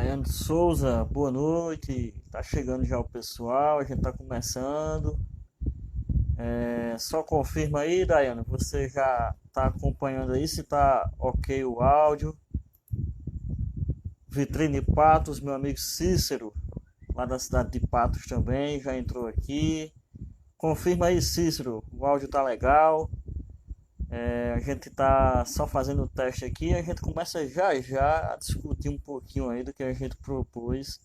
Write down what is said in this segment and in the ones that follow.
Daiane Souza, boa noite. Tá chegando já o pessoal, a gente tá começando. Só confirma aí, Daiane, você já tá acompanhando aí se tá ok o áudio. Vitrine Patos, meu amigo Cícero, lá da cidade de Patos também, já entrou aqui. Confirma aí, Cícero, o áudio tá legal. A gente tá só fazendo o teste aqui e a gente começa já já a discutir um pouquinho aí do que a gente propôs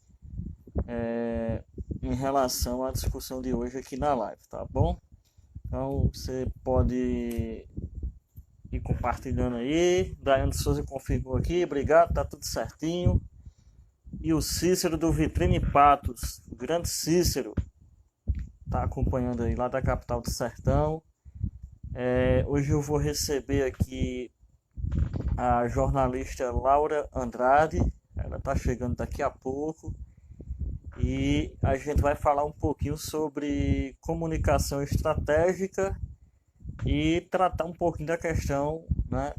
em relação à discussão de hoje aqui na live, tá bom? Então você pode ir compartilhando aí. Daiane Souza confirmou aqui, obrigado, tá tudo certinho. E o Cícero do Vitrine Patos, o grande Cícero, tá acompanhando aí lá da capital do sertão. Hoje eu vou receber aqui a jornalista Laura Andrade, ela tá chegando daqui a pouco. E a gente vai falar um pouquinho sobre comunicação estratégica e tratar um pouquinho da questão, né,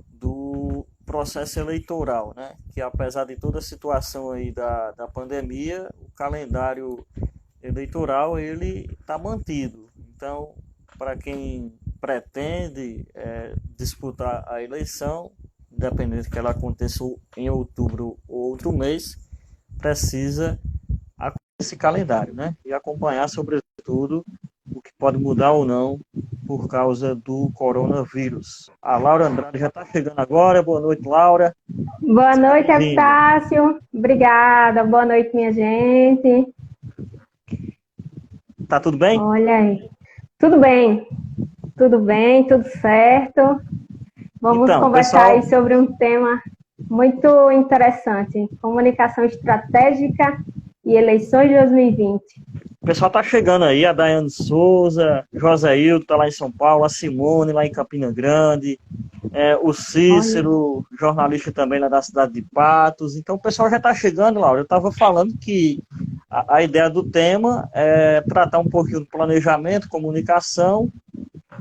do processo eleitoral, né, que apesar de toda a situação aí da pandemia, o calendário eleitoral ele está mantido. Então, para quem pretende disputar a eleição, independente que ela aconteça em outubro ou outro mês, precisa esse calendário, né? E acompanhar, sobretudo, o que pode mudar ou não por causa do coronavírus. A Laura Andrade já está chegando agora. Boa noite, Laura. Boa Seja noite, bem-vinda. Epitácio. Obrigada. Boa noite, minha gente. Tá tudo bem? Olha aí. Tudo bem? Tudo bem, tudo certo. Vamos Então, conversar pessoal, aí sobre um tema muito interessante: comunicação estratégica e eleições de 2020. o pessoal tá chegando aí, a Daiane Souza, Joséildo tá lá em São Paulo, a Simone lá em Campina Grande, o Olha, Cícero, jornalista também lá da cidade de Patos. Então o pessoal já está chegando, Laura. Eu estava falando que a ideia do tema é tratar um pouquinho do planejamento, comunicação,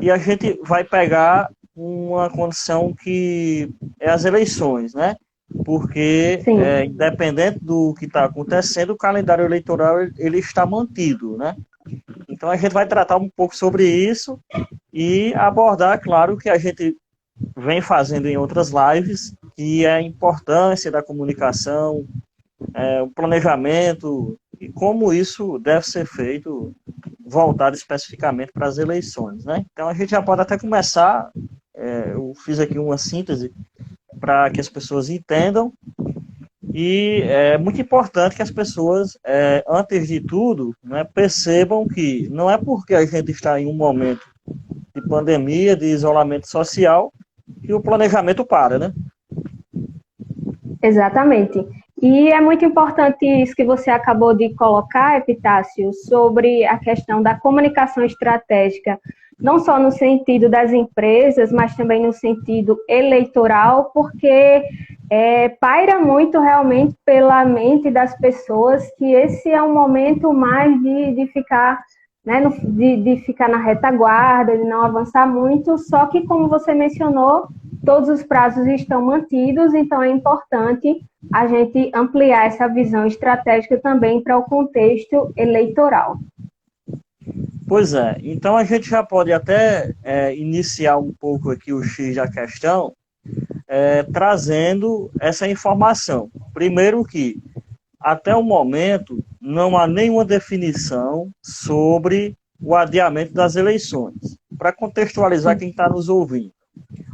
e a gente vai pegar uma condição que é as eleições, né? Porque, sim, independente do que está acontecendo, o calendário eleitoral ele está mantido, né? Então a gente vai tratar um pouco sobre isso e abordar, claro, que a gente vem fazendo em outras lives, que é a importância da comunicação, o planejamento e como isso deve ser feito, voltado especificamente para as eleições, né? Então a gente já pode até começar, eu fiz aqui uma síntese para que as pessoas entendam e é muito importante que as pessoas, antes de tudo, né, percebam que não é porque a gente está em um momento de pandemia, de isolamento social, que o planejamento para, né? exatamente. E é muito importante isso que você acabou de colocar, Epitácio, sobre a questão da comunicação estratégica, não só no sentido das empresas, mas também no sentido eleitoral, porque paira muito realmente pela mente das pessoas que esse é um momento mais de ficar, né, de ficar na retaguarda, de não avançar muito, só que, como você mencionou, todos os prazos estão mantidos, então é importante a gente ampliar essa visão estratégica também para o contexto eleitoral. Pois é, então a gente já pode até iniciar um pouco aqui o X da questão, trazendo essa informação. Primeiro que, até o momento, não há nenhuma definição sobre o adiamento das eleições. Para contextualizar quem está nos ouvindo,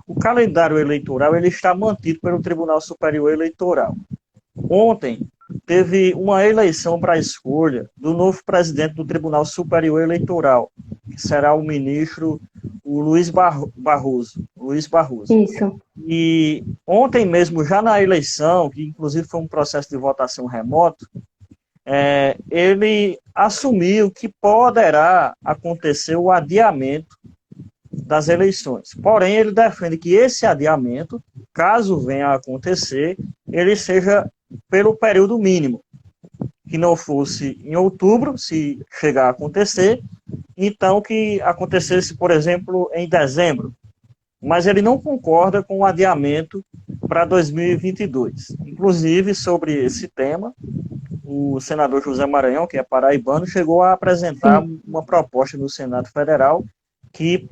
o calendário eleitoral ele está mantido pelo Tribunal Superior Eleitoral. Ontem teve uma eleição para a escolha do novo presidente do Tribunal Superior Eleitoral, que será o ministro o Barroso. Luiz Barroso. Isso. E ontem mesmo, já na eleição, que inclusive foi um processo de votação remoto, ele assumiu que poderá acontecer o adiamento das eleições. Porém, ele defende que esse adiamento, caso venha a acontecer, ele seja pelo período mínimo, que não fosse em outubro, se chegar a acontecer, então que acontecesse, por exemplo, em dezembro. Mas ele não concorda com o adiamento para 2022. Inclusive, sobre esse tema, o senador José Maranhão, que é paraibano, chegou a apresentar uma proposta no Senado Federal que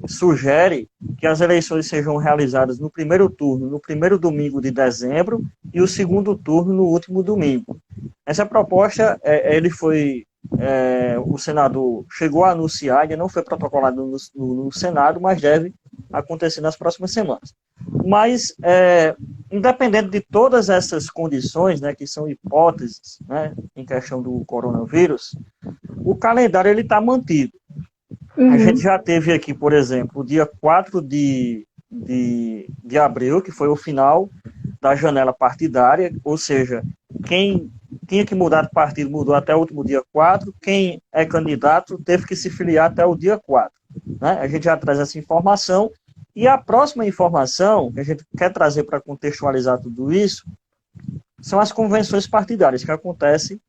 sugere que as eleições sejam realizadas no primeiro turno, no primeiro domingo de dezembro, e o segundo turno no último domingo. Essa proposta, o senador chegou a anunciar, ainda não foi protocolado no Senado, mas deve acontecer nas próximas semanas. Mas, independente de todas essas condições, né, que são hipóteses, né, em questão do coronavírus, o calendário está mantido. A gente já teve aqui, por exemplo, o dia 4 de abril, que foi o final da janela partidária, ou seja, quem tinha que mudar de partido mudou até o último dia 4, quem é candidato teve que se filiar até o dia 4. Né? A gente já traz essa informação, e a próxima informação que a gente quer trazer para contextualizar tudo isso são as convenções partidárias, que acontecem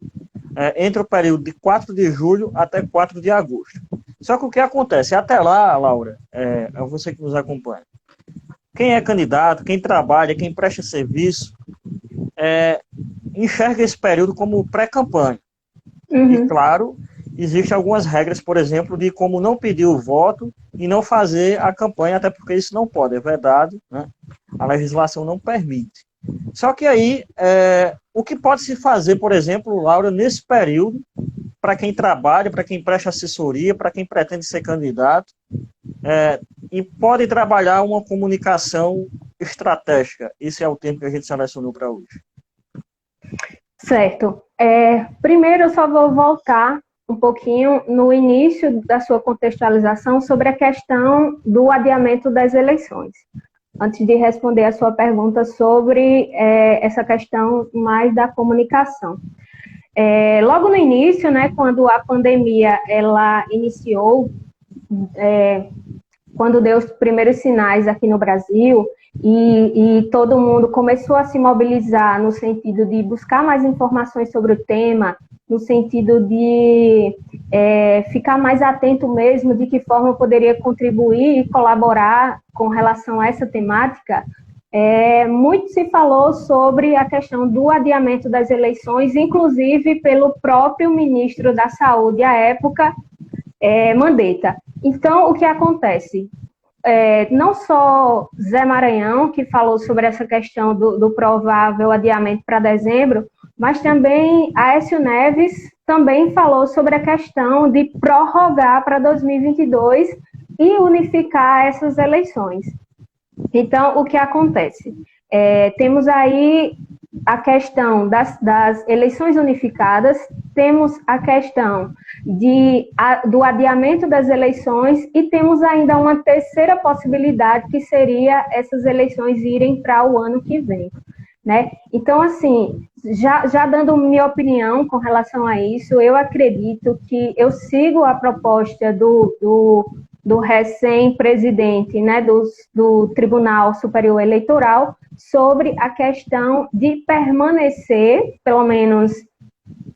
entre o período de 4 de julho até 4 de agosto. Só que o que acontece? Até lá, Laura, é você que nos acompanha. Quem é candidato, quem trabalha, quem presta serviço, enxerga esse período como pré-campanha. E, claro, existem algumas regras, por exemplo, de como não pedir o voto e não fazer a campanha, até porque isso não pode, é vedado, né? A legislação não permite. Só que aí, o que pode se fazer, por exemplo, Laura, nesse período, para quem trabalha, para quem presta assessoria, para quem pretende ser candidato, e pode trabalhar uma comunicação estratégica. Esse é o tempo que a gente selecionou para hoje. Certo. Primeiro, eu só vou voltar um pouquinho no início da sua contextualização sobre a questão do adiamento das eleições, antes de responder a sua pergunta sobre essa questão mais da comunicação. Logo no início, né, quando a pandemia ela iniciou, quando deu os primeiros sinais aqui no Brasil e todo mundo começou a se mobilizar no sentido de buscar mais informações sobre o tema, no sentido de ficar mais atento mesmo de que forma poderia contribuir e colaborar com relação a essa temática, muito se falou sobre a questão do adiamento das eleições, inclusive pelo próprio ministro da Saúde à época, Mandetta. Então, o que acontece? Não só Zé Maranhão, que falou sobre essa questão do provável adiamento para dezembro, mas também Aécio Neves também falou sobre a questão de prorrogar para 2022 e unificar essas eleições. Então, o que acontece? Temos aí a questão das eleições unificadas, temos a questão do adiamento das eleições e temos ainda uma terceira possibilidade, que seria essas eleições irem para o ano que vem. Né? Então, assim, já dando minha opinião com relação a isso, eu acredito que eu sigo a proposta do recém-presidente, né, do Tribunal Superior Eleitoral, sobre a questão de permanecer, pelo menos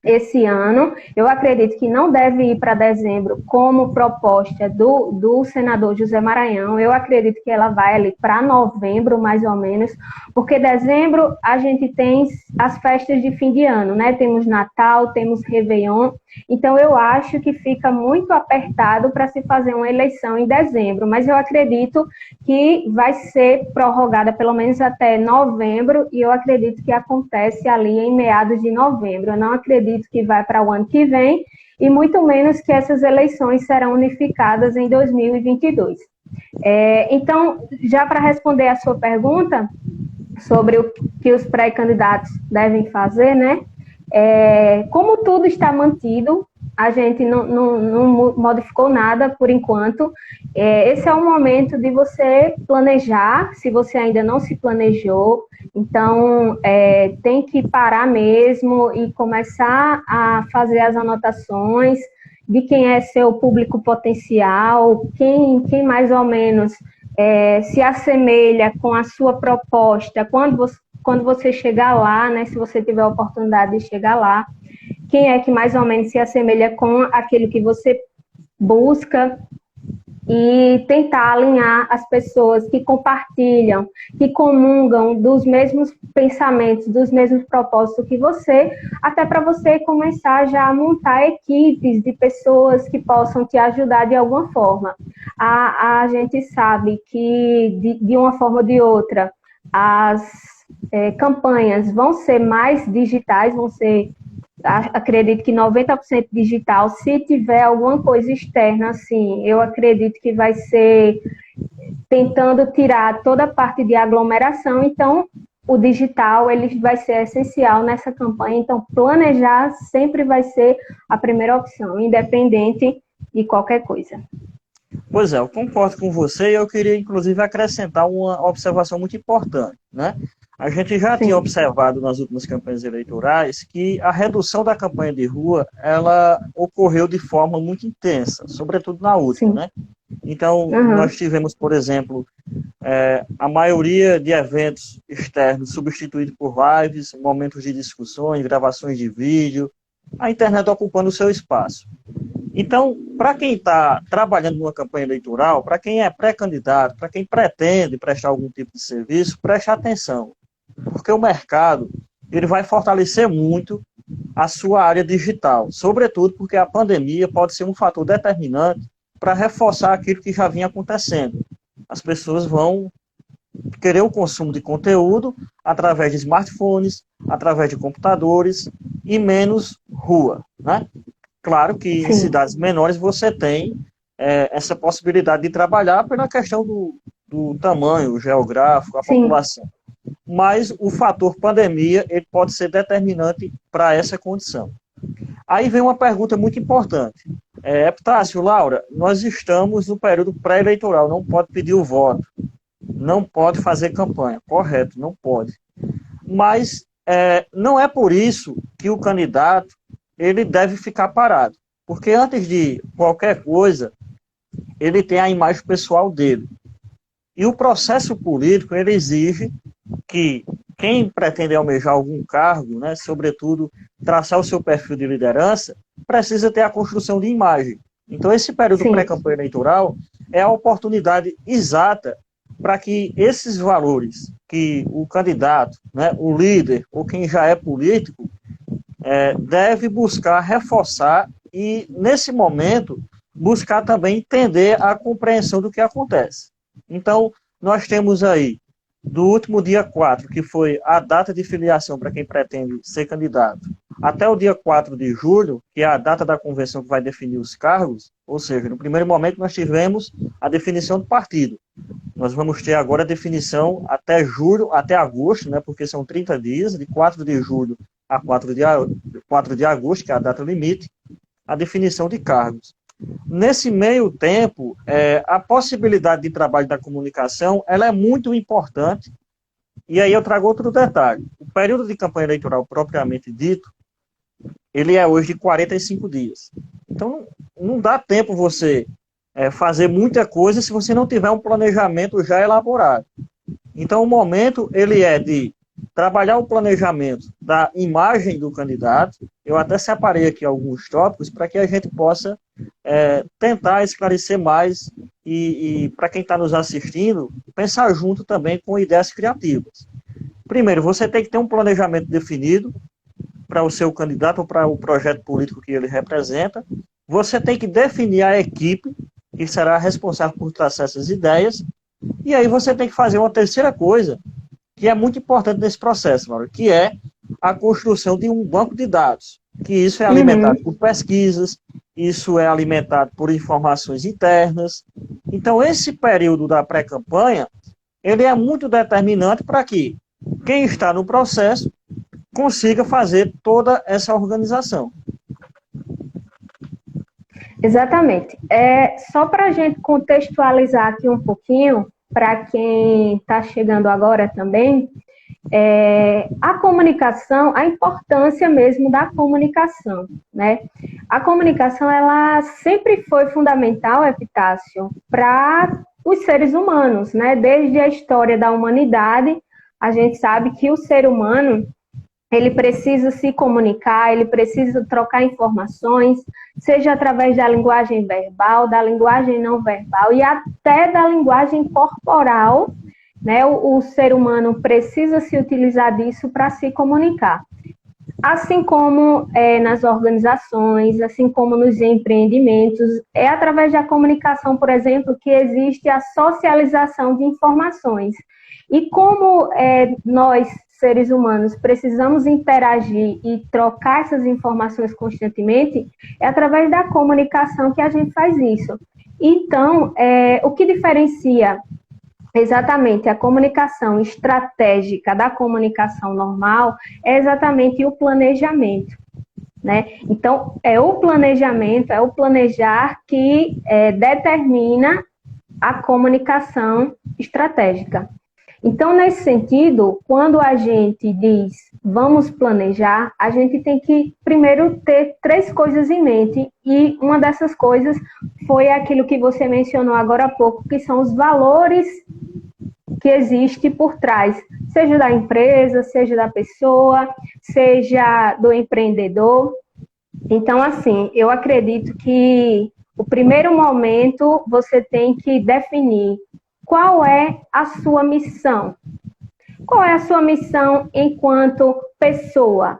esse ano. Eu acredito que não deve ir para dezembro como proposta do senador José Maranhão. Eu acredito que ela vai ali para novembro, mais ou menos, porque dezembro a gente tem as festas de fim de ano, né? Temos Natal, temos Réveillon. Então, eu acho que fica muito apertado para se fazer uma eleição em dezembro, mas eu acredito que vai ser prorrogada pelo menos até novembro, e eu acredito que acontece ali em meados de novembro. Eu não acredito que vai para o ano que vem, e muito menos que essas eleições serão unificadas em 2022. Então, já para responder a sua pergunta sobre o que os pré-candidatos devem fazer, né? Como tudo está mantido, a gente não modificou nada por enquanto. Esse é o momento de você planejar, se você ainda não se planejou. Então, tem que parar mesmo e começar a fazer as anotações de quem é seu público potencial, quem mais ou menos se assemelha com a sua proposta quando você chegar lá, né, se você tiver a oportunidade de chegar lá, quem é que mais ou menos se assemelha com aquilo que você busca. e tentar alinhar as pessoas que compartilham, que comungam dos mesmos pensamentos, dos mesmos propósitos que você, até para você começar já a montar equipes de pessoas que possam te ajudar de alguma forma. A gente sabe que, de uma forma ou de outra, as campanhas vão ser mais digitais, vão ser, acredito que 90% digital. Se tiver alguma coisa externa, assim, eu acredito que vai ser tentando tirar toda a parte de aglomeração. Então, o digital ele vai ser essencial nessa campanha. Então, planejar sempre vai ser a primeira opção, independente de qualquer coisa. Pois é, eu concordo com você e eu queria, inclusive, acrescentar uma observação muito importante, né? A gente já tinha observado nas últimas campanhas eleitorais que a redução da campanha de rua, ela ocorreu de forma muito intensa, sobretudo na última, né? Então, nós tivemos, por exemplo, a maioria de eventos externos substituídos por lives, momentos de discussões, gravações de vídeo, a internet ocupando o seu espaço. Então, para quem está trabalhando numa campanha eleitoral, para quem é pré-candidato, para quem pretende prestar algum tipo de serviço, preste atenção, porque o mercado ele vai fortalecer muito a sua área digital, sobretudo porque a pandemia pode ser um fator determinante para reforçar aquilo que já vinha acontecendo. As pessoas vão querer o consumo de conteúdo através de smartphones, através de computadores e menos rua, né? Claro que em cidades menores você tem essa possibilidade de trabalhar pela questão do tamanho geográfico, a população. Mas o fator pandemia ele pode ser determinante para essa condição. Aí vem uma pergunta muito importante. Epitácio, Laura, nós estamos no período pré-eleitoral, não pode pedir o voto, não pode fazer campanha, correto, não pode. Mas não é por isso que o candidato ele deve ficar parado, porque antes de qualquer coisa, ele tem a imagem pessoal dele. E o processo político, ele exige que quem pretende almejar algum cargo, né, sobretudo traçar o seu perfil de liderança, precisa ter a construção de imagem. Então, esse período pré-campanha eleitoral é a oportunidade exata para que esses valores que o candidato, né, o líder, ou quem já é político, deve buscar reforçar e, nesse momento, buscar também entender a compreensão do que acontece. Então, nós temos aí, do último dia 4, que foi a data de filiação para quem pretende ser candidato, até o dia 4 de julho, que é a data da convenção que vai definir os cargos, ou seja, no primeiro momento nós tivemos a definição do partido. Nós vamos ter agora a definição até julho, até agosto, né, porque são 30 dias, de 4 de julho a 4 de agosto, que é a data limite, a definição de cargos. Nesse meio tempo, a possibilidade de trabalho da comunicação ela é muito importante, e aí eu trago outro detalhe. O período de campanha eleitoral propriamente dito, ele é hoje de 45 dias. Então, não dá tempo você fazer muita coisa se você não tiver um planejamento já elaborado. Então, o momento ele é de trabalhar o planejamento da imagem do candidato. Eu até separei aqui alguns tópicos para que a gente possa tentar esclarecer mais e para quem está nos assistindo, pensar junto também com ideias criativas. Primeiro, você tem que ter um planejamento definido para o seu candidato ou para o projeto político que ele representa. Você tem que definir a equipe que será responsável por traçar essas ideias. E aí você tem que fazer uma terceira coisa, que é muito importante nesse processo, Laura, que é a construção de um banco de dados, que isso é alimentado por pesquisas, isso é alimentado por informações internas. Então, esse período da pré-campanha, ele é muito determinante para que quem está no processo consiga fazer toda essa organização. Exatamente. Só para a gente contextualizar aqui um pouquinho, para quem está chegando agora também, a comunicação, a importância mesmo da comunicação, né? A comunicação, ela sempre foi fundamental, Epitácio, para os seres humanos, né? Desde a história da humanidade, a gente sabe que o ser humano, ele precisa se comunicar, ele precisa trocar informações, seja através da linguagem verbal, da linguagem não verbal e até da linguagem corporal, né? O ser humano precisa se utilizar disso para se comunicar. Assim como nas organizações, assim como nos empreendimentos, é através da comunicação, por exemplo, que existe a socialização de informações. E como nós, seres humanos, precisamos interagir e trocar essas informações constantemente, é através da comunicação que a gente faz isso. Então, o que diferencia exatamente a comunicação estratégica da comunicação normal é exatamente o planejamento, né? Então, é o planejamento, é o planejar que determina a comunicação estratégica. Então, nesse sentido, quando a gente diz vamos planejar, a gente tem que primeiro ter 3 coisas em mente, e uma dessas coisas foi aquilo que você mencionou agora há pouco, que são os valores que existem por trás, seja da empresa, seja da pessoa, seja do empreendedor. Então, assim, eu acredito que o primeiro momento você tem que definir qual é a sua missão. Qual é a sua missão enquanto pessoa?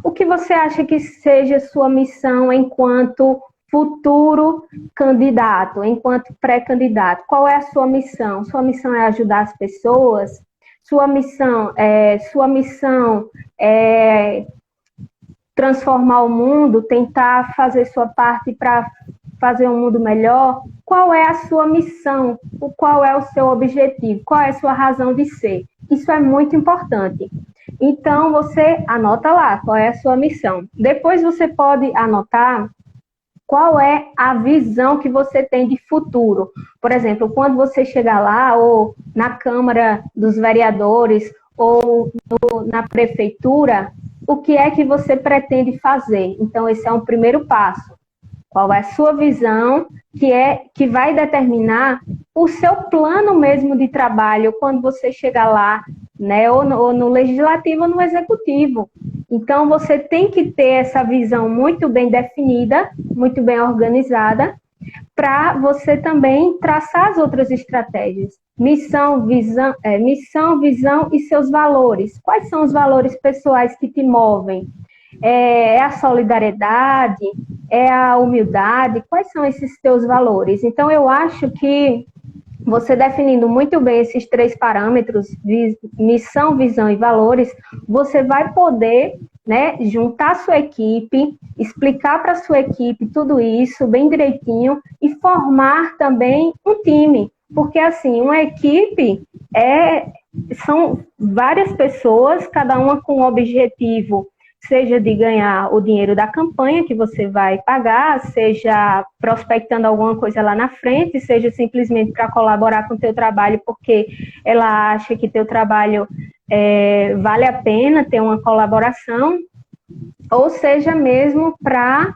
O que você acha que seja sua missão enquanto futuro candidato, enquanto pré-candidato? Qual é a sua missão? Sua missão é ajudar as pessoas? Sua missão é transformar o mundo, tentar fazer sua parte para fazer um mundo melhor? Qual é a sua missão? Qual é o seu objetivo? Qual é a sua razão de ser? Isso é muito importante. Então, você anota lá qual é a sua missão. Depois você pode anotar qual é a visão que você tem de futuro. Por exemplo, quando você chegar lá, ou na Câmara dos Vereadores, ou na Prefeitura, o que é que você pretende fazer? Então, esse é um primeiro passo. Qual é a sua visão, que vai determinar o seu plano mesmo de trabalho quando você chegar lá, né, ou no legislativo ou no executivo. Então, você tem que ter essa visão muito bem definida, muito bem organizada, para você também traçar as outras estratégias. Missão, visão e seus valores. Quais são os valores pessoais que te movem? É a solidariedade? É a humildade? Quais são esses teus valores? Então, eu acho que você definindo muito bem esses 3 parâmetros, missão, visão e valores, você vai poder, né, juntar a sua equipe, explicar para a sua equipe tudo isso bem direitinho e formar também um time. Porque, assim, uma equipe são várias pessoas, cada uma com um objetivo, seja de ganhar o dinheiro da campanha que você vai pagar, seja prospectando alguma coisa lá na frente, seja simplesmente para colaborar com o teu trabalho, porque ela acha que teu trabalho vale a pena ter uma colaboração, ou seja mesmo para,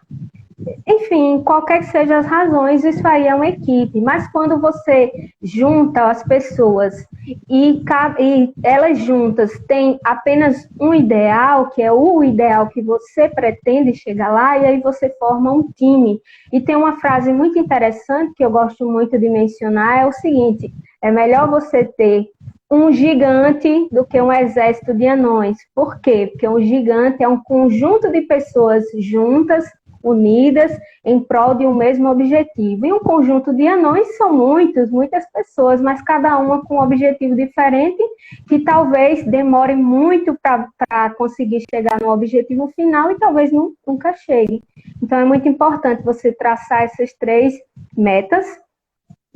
enfim, qualquer que sejam as razões, isso aí é uma equipe. Mas quando você junta as pessoas e elas juntas têm apenas um ideal, que é o ideal que você pretende chegar lá, e aí você forma um time. E tem uma frase muito interessante que eu gosto muito de mencionar, é o seguinte: é melhor você ter um gigante do que um exército de anões. Por quê? Porque um gigante é um conjunto de pessoas juntas, unidas, em prol de um mesmo objetivo. E um conjunto de anões são muitas pessoas, mas cada uma com um objetivo diferente, que talvez demore muito para conseguir chegar no objetivo final e talvez nunca chegue. Então, é muito importante você traçar essas 3 metas,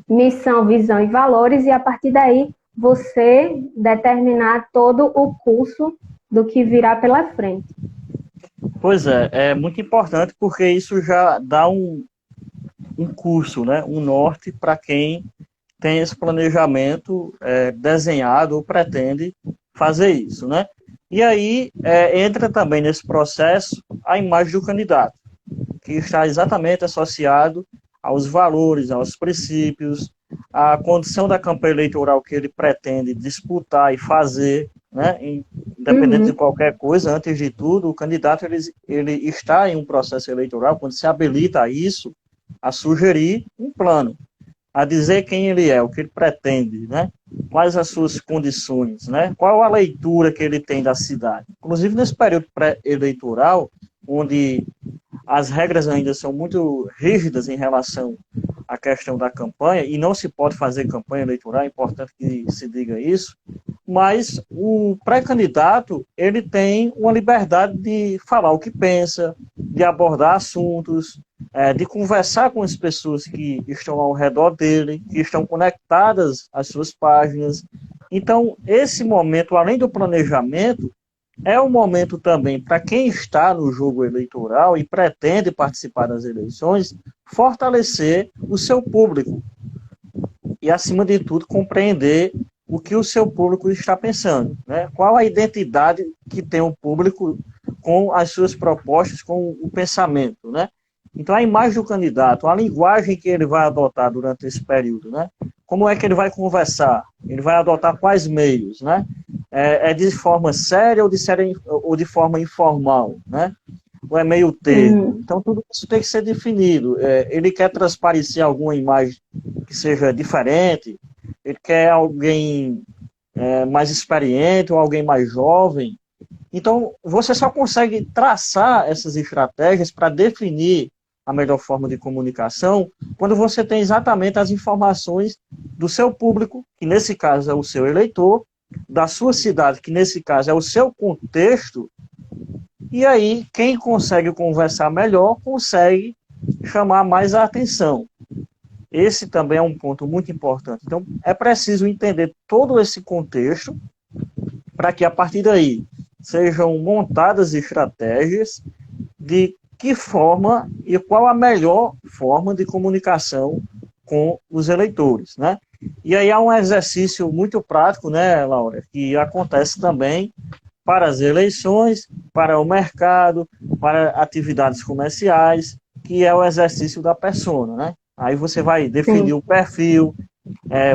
missão, visão e valores, e a partir daí você determinar todo o curso do que virá pela frente. Pois é muito importante, porque isso já dá um curso, né, um norte para quem tem esse planejamento desenhado ou pretende fazer isso, né? E aí entra também nesse processo a imagem do candidato, que está exatamente associado aos valores, aos princípios, à condição da campanha eleitoral que ele pretende disputar e fazer, né, independente de qualquer coisa, antes de tudo, o candidato ele está em um processo eleitoral, quando se habilita a isso, a sugerir um plano, a dizer quem ele é, o que ele pretende, né? Quais as suas condições, né? Qual a leitura que ele tem da cidade. Inclusive, nesse período pré-eleitoral, onde as regras ainda são muito rígidas em relação à questão da campanha, e não se pode fazer campanha eleitoral, é importante que se diga isso, mas o pré-candidato, ele tem uma liberdade de falar o que pensa, de abordar assuntos, de conversar com as pessoas que estão ao redor dele, que estão conectadas às suas páginas. Então, esse momento, além do planejamento, é um momento também para quem está no jogo eleitoral e pretende participar das eleições, fortalecer o seu público e, acima de tudo, compreender o que o seu público está pensando, né? Qual a identidade que tem o público com as suas propostas, com o pensamento, né? Então, a imagem do candidato, a linguagem que ele vai adotar durante esse período, né? Como é que ele vai conversar? Ele vai adotar quais meios, né? É de forma séria ou de forma informal, né? Ou é meio termo? Então, tudo isso tem que ser definido. Ele quer transparecer alguma imagem que seja diferente, ele quer alguém mais experiente ou alguém mais jovem. Então, você só consegue traçar essas estratégias para definir a melhor forma de comunicação quando você tem exatamente as informações do seu público, que nesse caso é o seu eleitor, da sua cidade, que nesse caso é o seu contexto, e aí quem consegue conversar melhor consegue chamar mais a atenção. Esse também é um ponto muito importante. Então, é preciso entender todo esse contexto para que, a partir daí, sejam montadas estratégias de que forma e qual a melhor forma de comunicação com os eleitores, né? E aí há um exercício muito prático, né, Laura, que acontece também para as eleições, para o mercado, para atividades comerciais, que é o exercício da persona, né? Aí você vai definir o perfil,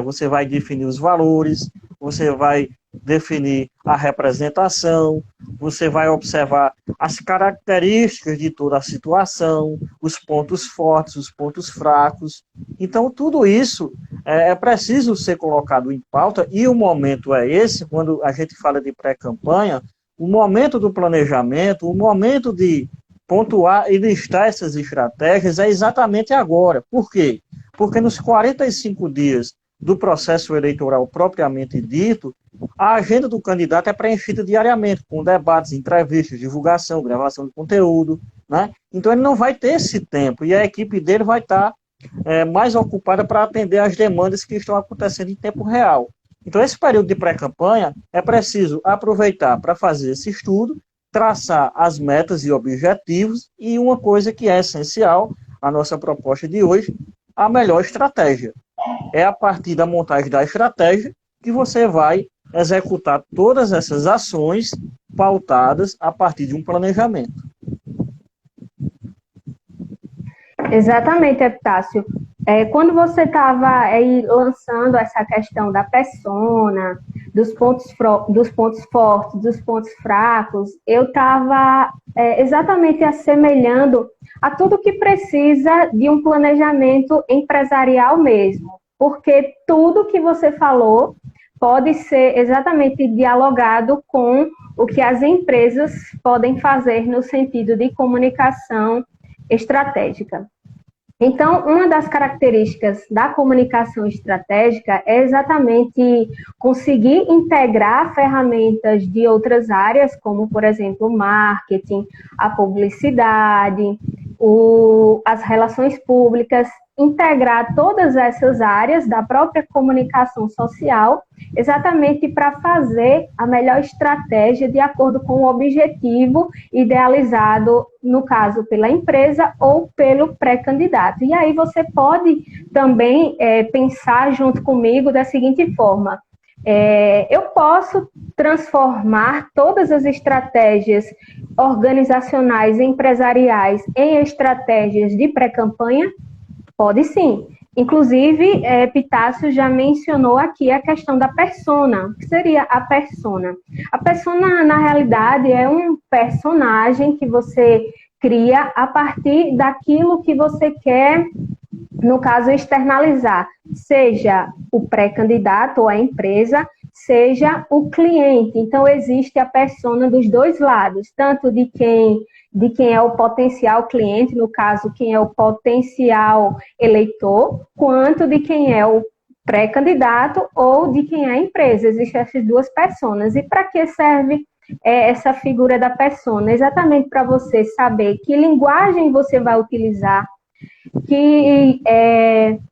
você vai definir os valores, você vai definir a representação, você vai observar as características de toda a situação, os pontos fortes, os pontos fracos. Então, tudo isso é preciso ser colocado em pauta, e o momento é esse, quando a gente fala de pré-campanha, o momento do planejamento, o momento de pontuar e listar essas estratégias é exatamente agora. Por quê? Porque nos 45 dias do processo eleitoral propriamente dito, a agenda do candidato é preenchida diariamente, com debates, entrevistas, divulgação, gravação de conteúdo, né? Então ele não vai ter esse tempo, e a equipe dele vai estar mais ocupada para atender às demandas que estão acontecendo em tempo real. Então, esse período de pré-campanha é preciso aproveitar para fazer esse estudo, traçar as metas e objetivos, e uma coisa que é essencial, a nossa proposta de hoje, a melhor estratégia. É a partir da montagem da estratégia que você vai executar todas essas ações pautadas a partir de um planejamento. Exatamente, Epitácio. Quando você estava aí lançando essa questão da persona, dos pontos fortes, dos pontos fracos, eu estava exatamente assemelhando a tudo que precisa de um planejamento empresarial mesmo, porque tudo que você falou pode ser exatamente dialogado com o que as empresas podem fazer no sentido de comunicação estratégica. Então, uma das características da comunicação estratégica é exatamente conseguir integrar ferramentas de outras áreas, como, por exemplo, o marketing, a publicidade, as relações públicas, integrar todas essas áreas da própria comunicação social, exatamente para fazer a melhor estratégia de acordo com o objetivo idealizado, no caso, pela empresa ou pelo pré-candidato. E aí você pode também pensar junto comigo da seguinte forma: eu posso transformar todas as estratégias organizacionais e empresariais em estratégias de pré-campanha? Pode sim. Inclusive, Epitácio já mencionou aqui a questão da persona. O que seria a persona? A persona, na realidade, é um personagem que você cria a partir daquilo que você quer, no caso, externalizar, seja o pré-candidato ou a empresa, seja o cliente. Então, existe a persona dos dois lados, tanto de quem é o potencial cliente, no caso, quem é o potencial eleitor, quanto de quem é o pré-candidato ou de quem é a empresa. Existem essas duas personas. E para que serve essa figura da persona? Exatamente para você saber que linguagem você vai utilizar,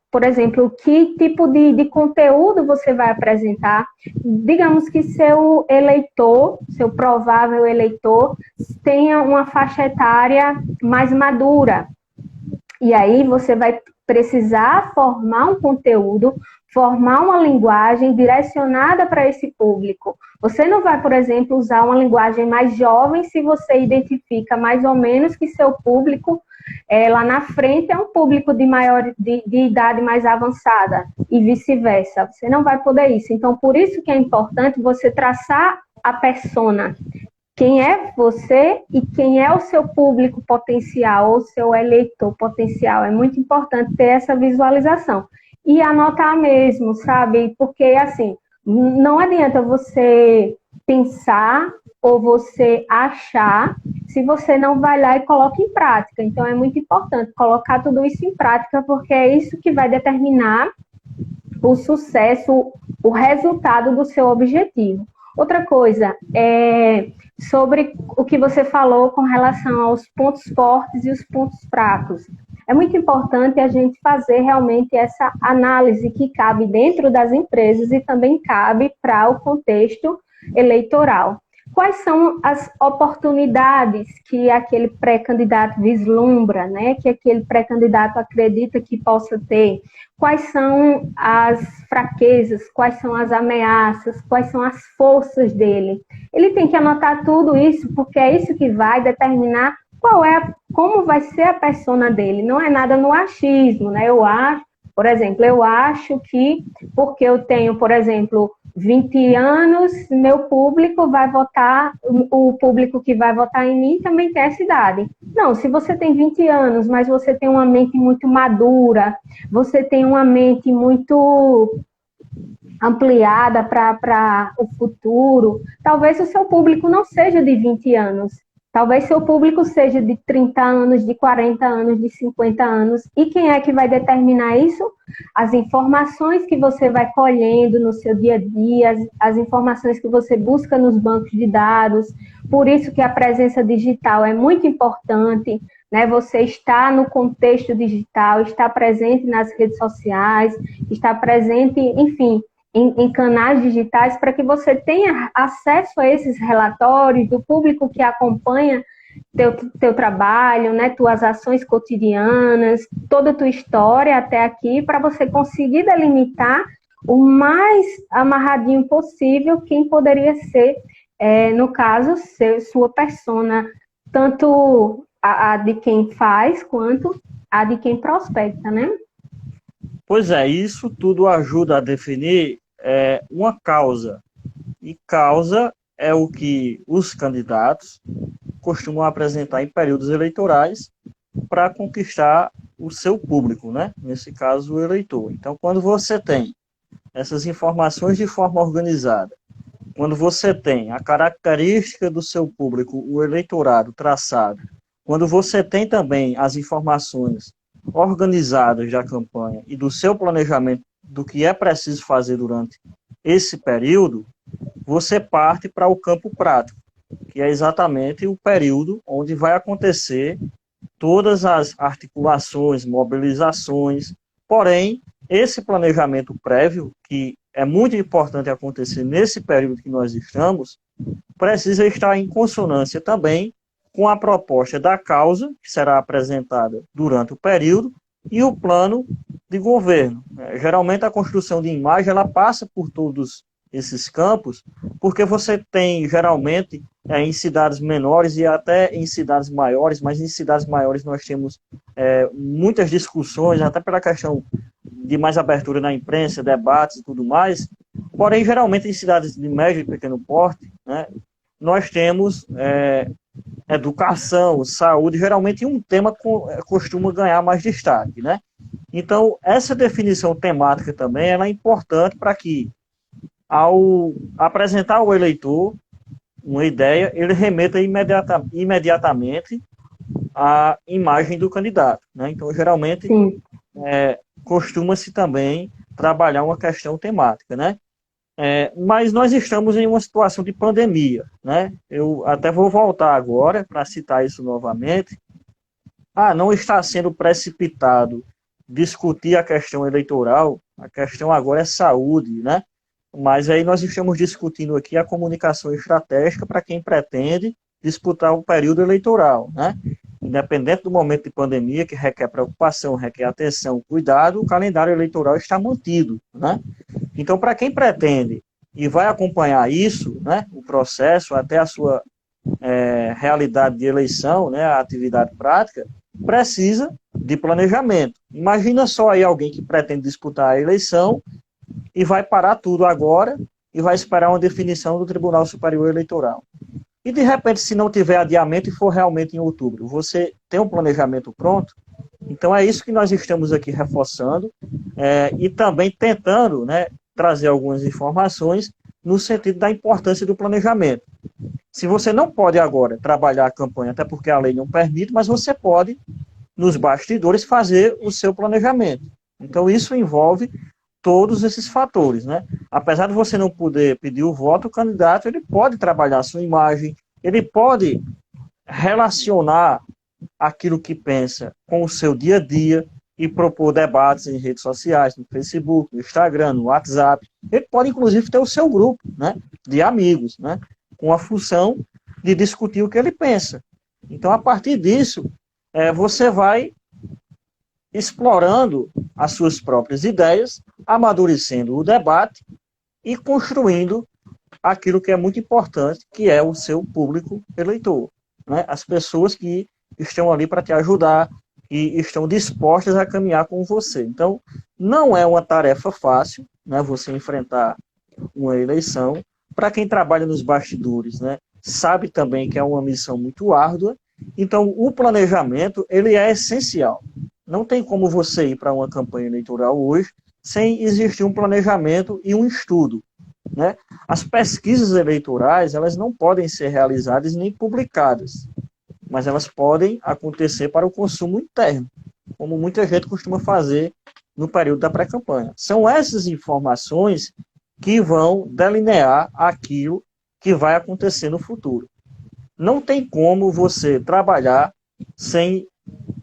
por exemplo, que tipo de conteúdo você vai apresentar. Digamos que seu eleitor, seu provável eleitor, tenha uma faixa etária mais madura. E aí você vai precisar formar um conteúdo, formar uma linguagem direcionada para esse público. Você não vai, por exemplo, usar uma linguagem mais jovem se você identifica mais ou menos que seu público lá na frente é um público de idade mais avançada e vice-versa. Você não vai poder isso. Então, por isso que é importante você traçar a persona. Quem é você e quem é o seu público potencial ou o seu eleitor potencial. É muito importante ter essa visualização. E anotar mesmo, sabe? Porque, assim, não adianta você pensar ou você achar se você não vai lá e coloca em prática. Então, é muito importante colocar tudo isso em prática, porque é isso que vai determinar o sucesso, o resultado do seu objetivo. Outra coisa, sobre o que você falou com relação aos pontos fortes e os pontos fracos. É muito importante a gente fazer realmente essa análise que cabe dentro das empresas e também cabe para o contexto eleitoral. Quais são as oportunidades que aquele pré-candidato vislumbra, né? Que aquele pré-candidato acredita que possa ter? Quais são as fraquezas? Quais são as ameaças? Quais são as forças dele? Ele tem que anotar tudo isso, porque é isso que vai determinar como vai ser a persona dele. Não é nada no achismo, né? Eu acho que porque eu tenho, por exemplo, 20 anos, meu público vai votar, o público que vai votar em mim também tem essa idade. Não, se você tem 20 anos, mas você tem uma mente muito madura, você tem uma mente muito ampliada para o futuro, talvez o seu público não seja de 20 anos. Talvez seu público seja de 30 anos, de 40 anos, de 50 anos. E quem é que vai determinar isso? As informações que você vai colhendo no seu dia a dia, as informações que você busca nos bancos de dados. Por isso que a presença digital é muito importante, né? Você está no contexto digital, está presente nas redes sociais, está presente, enfim, em canais digitais, para que você tenha acesso a esses relatórios do público que acompanha teu trabalho, né, tuas ações cotidianas, toda a tua história até aqui, para você conseguir delimitar o mais amarradinho possível quem poderia ser, no caso, sua persona, tanto a de quem faz, quanto a de quem prospecta, né? Pois é, isso tudo ajuda a definir uma causa. E causa é o que os candidatos costumam apresentar em períodos eleitorais para conquistar o seu público, né? Nesse caso, o eleitor. Então, quando você tem essas informações de forma organizada, quando você tem a característica do seu público, o eleitorado traçado, quando você tem também as informações organizadas da campanha e do seu planejamento do que é preciso fazer durante esse período, você parte para o campo prático, que é exatamente o período onde vai acontecer todas as articulações, mobilizações. Porém, esse planejamento prévio, que é muito importante acontecer nesse período que nós estamos, precisa estar em consonância também com a proposta da causa, que será apresentada durante o período, e o plano de governo. Geralmente, a construção de imagem ela passa por todos esses campos, porque você tem, geralmente, em cidades menores e até em cidades maiores, mas em cidades maiores nós temos muitas discussões, até pela questão de mais abertura na imprensa, debates e tudo mais. Porém, geralmente em cidades de médio e pequeno porte, né, nós temos educação, saúde, geralmente um tema costuma ganhar mais destaque, né? Então, essa definição temática também ela é importante para que, ao apresentar ao eleitor uma ideia, ele remeta imediatamente à imagem do candidato, né? Então, geralmente, costuma-se também trabalhar uma questão temática, né? Mas nós estamos em uma situação de pandemia, né? Eu até vou voltar agora para citar isso novamente. Não está sendo precipitado discutir a questão eleitoral, a questão agora é saúde, né? Mas aí nós estamos discutindo aqui a comunicação estratégica para quem pretende disputar o período eleitoral, né? Independente do momento de pandemia, que requer preocupação, requer atenção, cuidado, o calendário eleitoral está mantido, né? Então, para quem pretende e vai acompanhar isso, né, o processo até a sua realidade de eleição, né, a atividade prática, precisa de planejamento. Imagina só aí alguém que pretende disputar a eleição e vai parar tudo agora e vai esperar uma definição do Tribunal Superior Eleitoral. E, de repente, se não tiver adiamento e for realmente em outubro, você tem um planejamento pronto? Então, é isso que nós estamos aqui reforçando e também tentando, né, trazer algumas informações no sentido da importância do planejamento. Se você não pode agora trabalhar a campanha, até porque a lei não permite, mas você pode, nos bastidores, fazer o seu planejamento. Então, isso envolve todos esses fatores, né? Apesar de você não poder pedir o voto, o candidato ele pode trabalhar a sua imagem, ele pode relacionar aquilo que pensa com o seu dia a dia e propor debates em redes sociais, no Facebook, no Instagram, no WhatsApp. Ele pode, inclusive, ter o seu grupo, né, de amigos, né, com a função de discutir o que ele pensa. Então, a partir disso, você vai explorando as suas próprias ideias, amadurecendo o debate e construindo aquilo que é muito importante, que é o seu público eleitor, né? As pessoas que estão ali para te ajudar e estão dispostas a caminhar com você. Então, não é uma tarefa fácil, né, você enfrentar uma eleição. Para quem trabalha nos bastidores, né, sabe também que é uma missão muito árdua. Então, o planejamento ele é essencial. Não tem como você ir para uma campanha eleitoral hoje sem existir um planejamento e um estudo, né? As pesquisas eleitorais elas não podem ser realizadas nem publicadas, mas elas podem acontecer para o consumo interno, como muita gente costuma fazer no período da pré-campanha. São essas informações que vão delinear aquilo que vai acontecer no futuro. Não tem como você trabalhar sem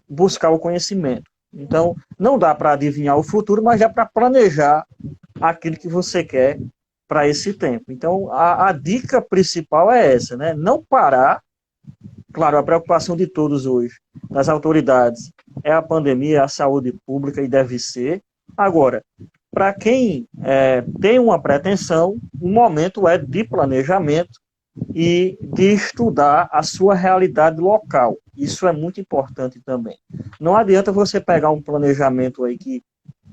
buscar o conhecimento. Então, não dá para adivinhar o futuro, mas dá para planejar aquilo que você quer para esse tempo. Então, a dica principal é essa, né? Não parar. Claro, a preocupação de todos hoje, das autoridades, é a pandemia, a saúde pública e deve ser. Agora, para quem tem uma pretensão, o momento é de planejamento e de estudar a sua realidade local. Isso é muito importante também. Não adianta você pegar um planejamento aí que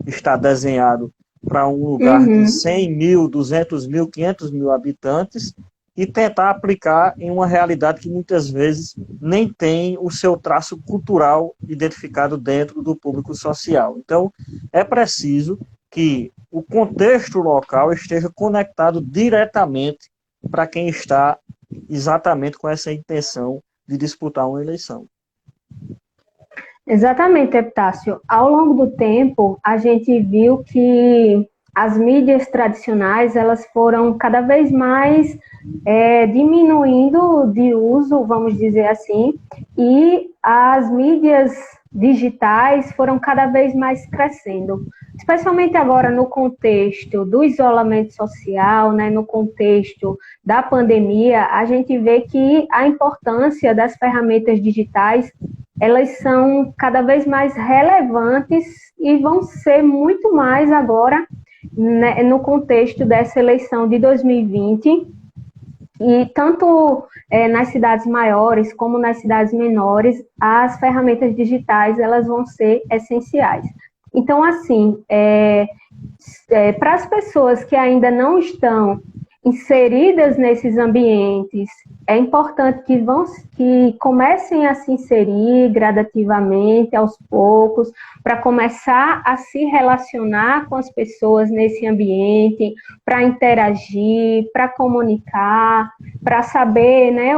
está desenhado para um lugar de 100 mil, 200 mil, 500 mil habitantes e tentar aplicar em uma realidade que muitas vezes nem tem o seu traço cultural identificado dentro do público social. Então, é preciso que o contexto local esteja conectado diretamente para quem está exatamente com essa intenção de disputar uma eleição. Exatamente, Epitácio. Ao longo do tempo, a gente viu que as mídias tradicionais elas foram cada vez mais diminuindo de uso, vamos dizer assim, e as mídias digitais foram cada vez mais crescendo, especialmente agora no contexto do isolamento social, né, no contexto da pandemia, a gente vê que a importância das ferramentas digitais elas são cada vez mais relevantes e vão ser muito mais agora, né, no contexto dessa eleição de 2020, e tanto nas cidades maiores como nas cidades menores, as ferramentas digitais elas vão ser essenciais. Então, assim, para as pessoas que ainda não estão inseridas nesses ambientes, é importante que comecem a se inserir gradativamente, aos poucos, para começar a se relacionar com as pessoas nesse ambiente, para interagir, para comunicar, para saber, né,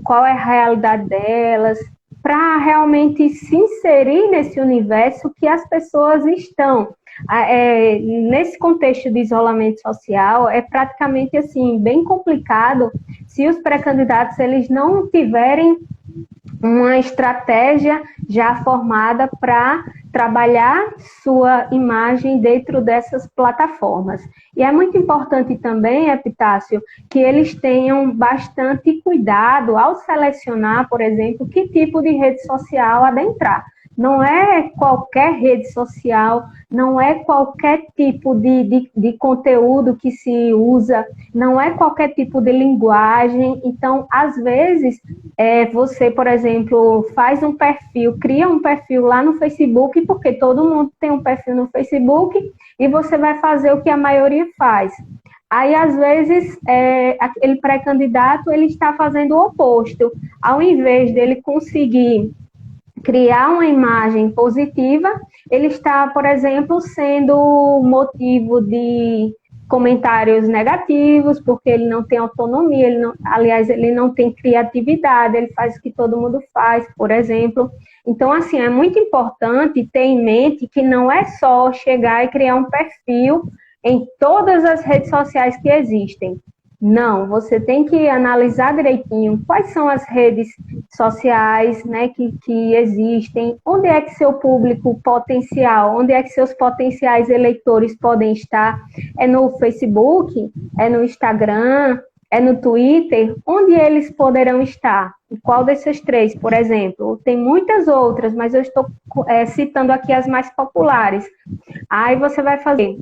qual é a realidade delas, para realmente se inserir nesse universo que as pessoas estão. Nesse contexto de isolamento social, é praticamente assim, bem complicado se os pré-candidatos eles não tiverem uma estratégia já formada para trabalhar sua imagem dentro dessas plataformas. E é muito importante também, Epitácio, que eles tenham bastante cuidado ao selecionar, por exemplo, que tipo de rede social adentrar. Não é qualquer rede social, não é qualquer tipo de conteúdo que se usa, não é qualquer tipo de linguagem. Então, às vezes, você, por exemplo, faz um perfil, cria um perfil lá no Facebook, porque todo mundo tem um perfil no Facebook, e você vai fazer o que a maioria faz. Aí, às vezes, aquele pré-candidato ele está fazendo o oposto. Ao invés dele conseguir criar uma imagem positiva, ele está, por exemplo, sendo motivo de comentários negativos, porque ele não tem autonomia, ele não tem criatividade, ele faz o que todo mundo faz, por exemplo. Então, assim, é muito importante ter em mente que não é só chegar e criar um perfil em todas as redes sociais que existem. Não, você tem que analisar direitinho quais são as redes sociais, né, que existem, onde é que seu público potencial, onde é que seus potenciais eleitores podem estar, é no Facebook, é no Instagram, é no Twitter, onde eles poderão estar? Qual desses três, por exemplo? Tem muitas outras, mas eu estou citando aqui as mais populares. Aí você vai fazer...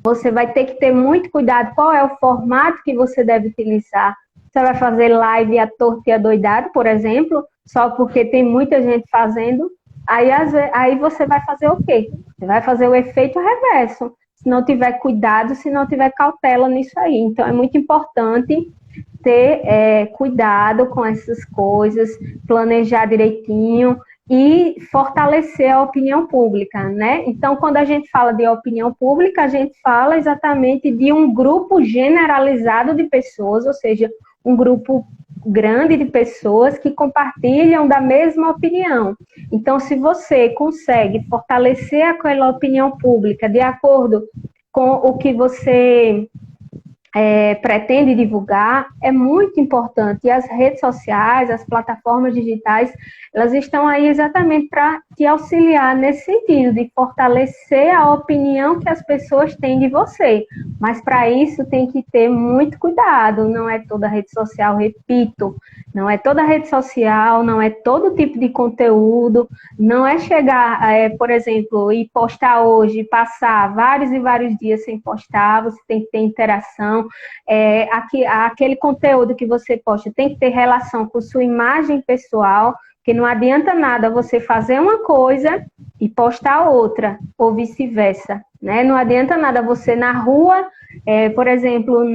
Você vai ter que ter muito cuidado qual é o formato que você deve utilizar. Você vai fazer live à torta e adoidado, por exemplo, só porque tem muita gente fazendo. Aí você vai fazer o quê? Você vai fazer o efeito reverso. Se não tiver cuidado, se não tiver cautela nisso aí. Então, é muito importante ter cuidado com essas coisas, planejar direitinho e fortalecer a opinião pública, né? Então, quando a gente fala de opinião pública, a gente fala exatamente de um grupo generalizado de pessoas, ou seja, um grupo grande de pessoas que compartilham da mesma opinião. Então, se você consegue fortalecer aquela opinião pública de acordo com o que você pretende divulgar, é muito importante. E as redes sociais, as plataformas digitais, elas estão aí exatamente para te auxiliar nesse sentido, de fortalecer a opinião que as pessoas têm de você. Mas para isso tem que ter muito cuidado, não é toda rede social, repito, não é toda rede social, não é todo tipo de conteúdo, não é chegar, por exemplo, e postar hoje, passar vários e vários dias sem postar, você tem que ter interação. Aquele conteúdo que você posta tem que ter relação com sua imagem pessoal, que não adianta nada você fazer uma coisa e postar outra, ou vice-versa, né? Não adianta nada você na rua, por exemplo,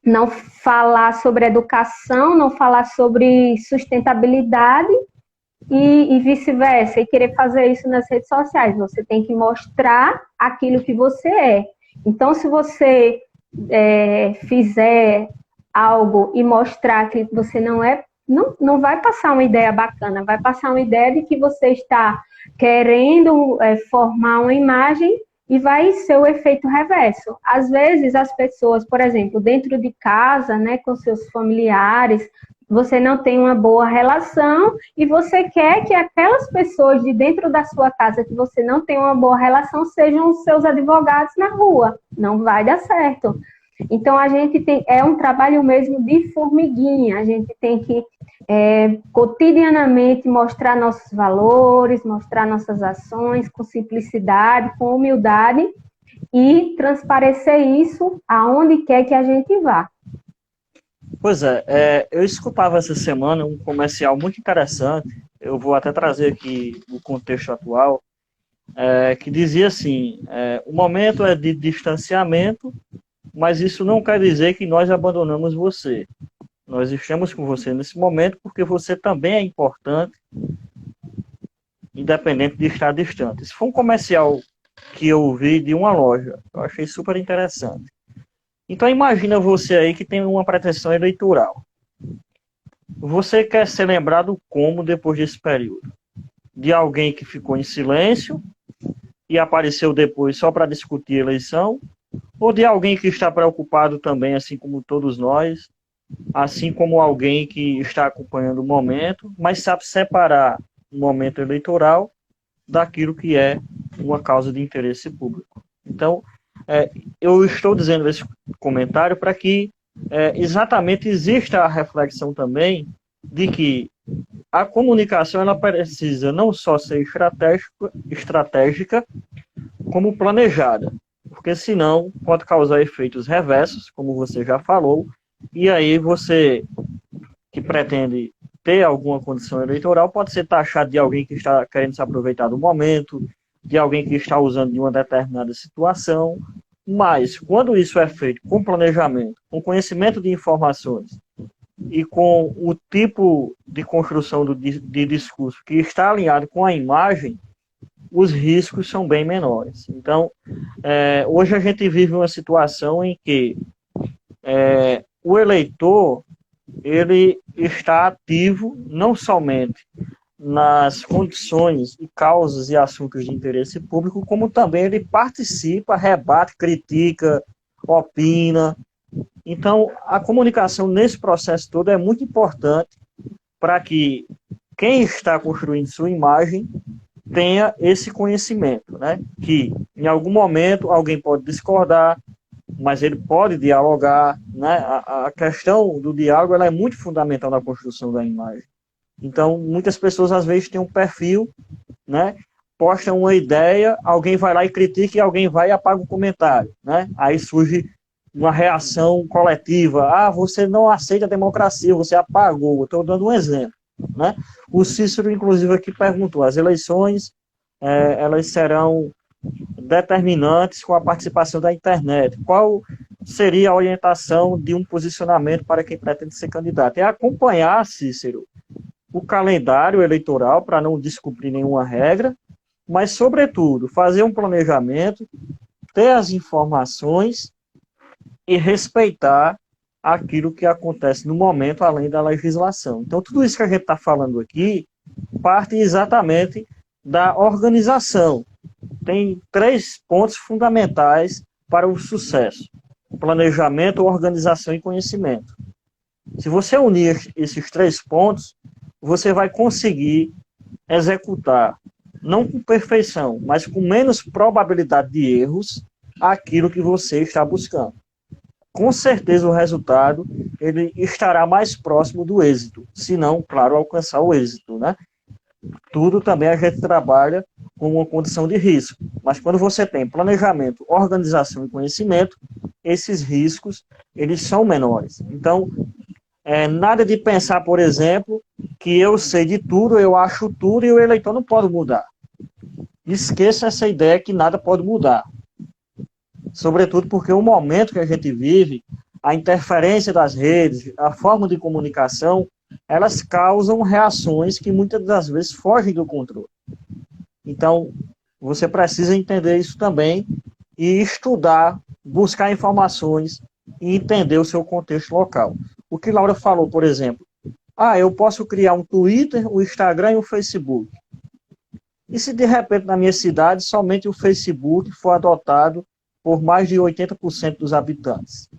não falar sobre educação, não falar sobre sustentabilidade e vice-versa, e querer fazer isso nas redes sociais. Você tem que mostrar aquilo que você é. Então, se você fizer algo e mostrar que você não é, não vai passar uma ideia bacana, vai passar uma ideia de que você está querendo formar uma imagem e vai ser o efeito reverso. Às vezes, as pessoas, por exemplo, dentro de casa, né, com seus familiares, você não tem uma boa relação e você quer que aquelas pessoas de dentro da sua casa que você não tem uma boa relação sejam os seus advogados na rua. Não vai dar certo. Então, a gente é um trabalho mesmo de formiguinha. A gente tem que cotidianamente mostrar nossos valores, mostrar nossas ações com simplicidade, com humildade e transparecer isso aonde quer que a gente vá. Pois eu escutava essa semana um comercial muito interessante eu vou até trazer aqui o contexto atual, que dizia assim, o momento é de distanciamento, mas isso não quer dizer que nós abandonamos você. Nós estamos com você nesse momento porque você também é importante, independente de estar distante. Isso foi um comercial que eu vi de uma loja. Eu achei super interessante. Então imagina você aí que tem uma pretensão eleitoral. Você quer ser lembrado como depois desse período? De alguém que ficou em silêncio e apareceu depois só para discutir a eleição? Ou de alguém que está preocupado também, assim como todos nós, assim como alguém que está acompanhando o momento, mas sabe separar o momento eleitoral daquilo que é uma causa de interesse público. Então, eu estou dizendo esse comentário para que exatamente exista a reflexão também de que a comunicação ela precisa não só ser estratégica como planejada, porque senão pode causar efeitos reversos, como você já falou, e aí você que pretende ter alguma condição eleitoral pode ser taxado de alguém que está querendo se aproveitar do momento, de alguém que está usando de uma determinada situação, mas quando isso é feito com planejamento, com conhecimento de informações e com o tipo de construção de discurso que está alinhado com a imagem, os riscos são bem menores. Então, hoje a gente vive uma situação em que o eleitor ele está ativo não somente nas condições e causas e assuntos de interesse público, como também ele participa, rebate, critica, opina. Então, a comunicação nesse processo todo é muito importante para que quem está construindo sua imagem tenha esse conhecimento, né? Que em algum momento alguém pode discordar, mas ele pode dialogar, né? A questão do diálogo ela é muito fundamental na construção da imagem. Então, muitas pessoas às vezes têm um perfil, né? Postam uma ideia, alguém vai lá e critica e alguém vai e apaga o comentário, né? Aí surge uma reação coletiva. Ah, você não aceita a democracia, você apagou. Estou dando um exemplo, né? O Cícero, inclusive, aqui perguntou, as eleições, elas serão determinantes com a participação da internet. Qual seria a orientação de um posicionamento para quem pretende ser candidato? É acompanhar, Cícero, o calendário eleitoral para não descumprir nenhuma regra, mas, sobretudo, fazer um planejamento, ter as informações e respeitar aquilo que acontece no momento, além da legislação. Então, tudo isso que a gente está falando aqui parte exatamente da organização. Tem 3 pontos fundamentais para o sucesso: planejamento, organização e conhecimento. Se você unir esses 3 pontos, você vai conseguir executar, não com perfeição, mas com menos probabilidade de erros, aquilo que você está buscando. Com certeza o resultado ele estará mais próximo do êxito, se não, claro, alcançar o êxito, né? Tudo também a gente trabalha com uma condição de risco, mas quando você tem planejamento, organização e conhecimento, esses riscos eles são menores. Então, nada de pensar, por exemplo, que eu sei de tudo, eu acho tudo e o eleitor não pode mudar. Esqueça essa ideia que nada pode mudar. Sobretudo porque o momento que a gente vive, a interferência das redes, a forma de comunicação, elas causam reações que muitas das vezes fogem do controle. Então, você precisa entender isso também e estudar, buscar informações e entender o seu contexto local. O que Laura falou, por exemplo, eu posso criar um Twitter, um Instagram e um Facebook. E se de repente na minha cidade somente o Facebook for adotado por mais de 80% dos habitantes?